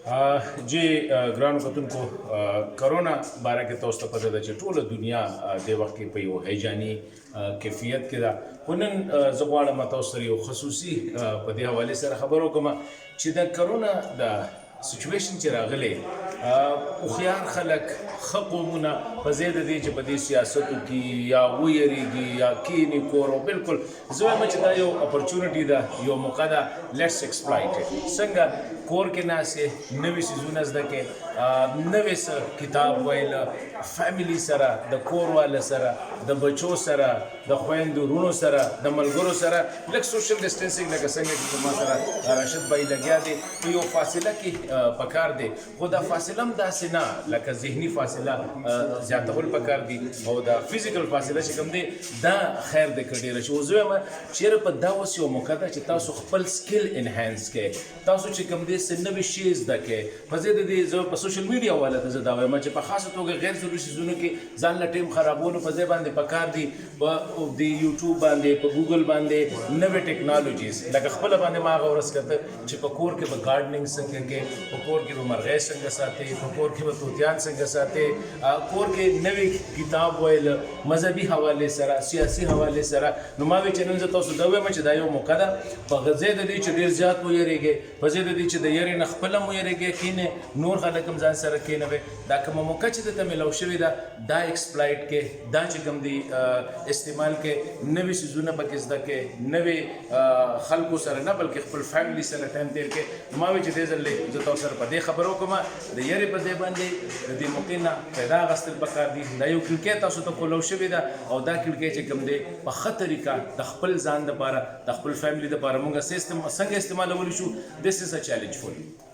جی ګرانو کتونکو کرونا باره کې تاسو ته پته ده چې ټوله دنیا د وخت کې په یو هیجاني کیفیت کې ده خو نن زه غواړم تاسو سره یو خصوصي په دې حوالې سره خبرو کوم چې د کرونا د سچویشن چې راغلی هوښیار خلک ښه قومونه په ځای د دې چې په دې سیاستو کې یا ویریږي یا کینې کور او بلکل زه وایم چې دا یو اپرچونټي ده یو موقع ده لیټس ایکسپلایټ څنګه کور کې ناستې نوي څیزونه زده کې نوې څه کتاب ویل فیملی سره د کور والا سره د بچو سره د خویندو وروڼو سره د ملګرو سره لږ سوشل ډسټنسینګ لکه څنګه چې زما سره راشد بھائی لګیا دی په یو فاصله کې پکار دی خو دا فاصله هم داسې نه لکه ذهني فاصله زیاتول پکار دي او دا فزیکل فاصله چې کوم دی دا خیر دی که ډېره شي. زه وایم چېرې په دا اوس یو موقع ده چې تاسو خپل سکل انهانس کړئ تاسو چې کوم دی څه نوي شی زده کړئ په ځای د دې زه په سوشل میډیا والا ته زه دا وایم چې په خاصه توګه غیر ضروري څیزونو کې ځان له ټایم خرابولو په ځای باندې پکار دي په د یوټیوب باندې په ګوګل باندې نوې ټیکنالوژیز لکه خپله باندې ما هغه ورځ کته چې په کور کې به ګارډنینګ څنګه کوې په کور کې به مرغۍ څنګه ساتې په کور کې به طوطیان څنګه ساتې کور کې نوې کتاب ویل مذهبي حوالې سره سیاسي حوالې سره نو ما وی چې نن زه تاسو دا وایم چې دا یو موقع ده په ځای د دې چې ډېر زیات ویریږئ په ځای د دې چې د یېرې نه خپله هم ویریږئ کښېنئ نور خلک هم ځان سره کښېنوئ دا کومه موقع چې درته میلاو شوې ده دا ایکسپلایټ کې دا چې کوم دی استعمال کې نوي څیزونه پکې زده کې نوې خلکو سره نه بلکې خپل فیملی سره ټایم تیر کې ما وی چې دې ځل زه تاسو سره په دې خبرو کوم د یېرې په ځای باندې د دې موقع نه پیدا اخیستل پکار دي دا یو کړکۍ تاسو ته کولو شوې ده او دا کړکۍ چې کوم دی په ښه طریقه د خپل ځان دپاره د خپل فیملی دپاره موږ څنګه استعمالولی شو this is a challenge for you.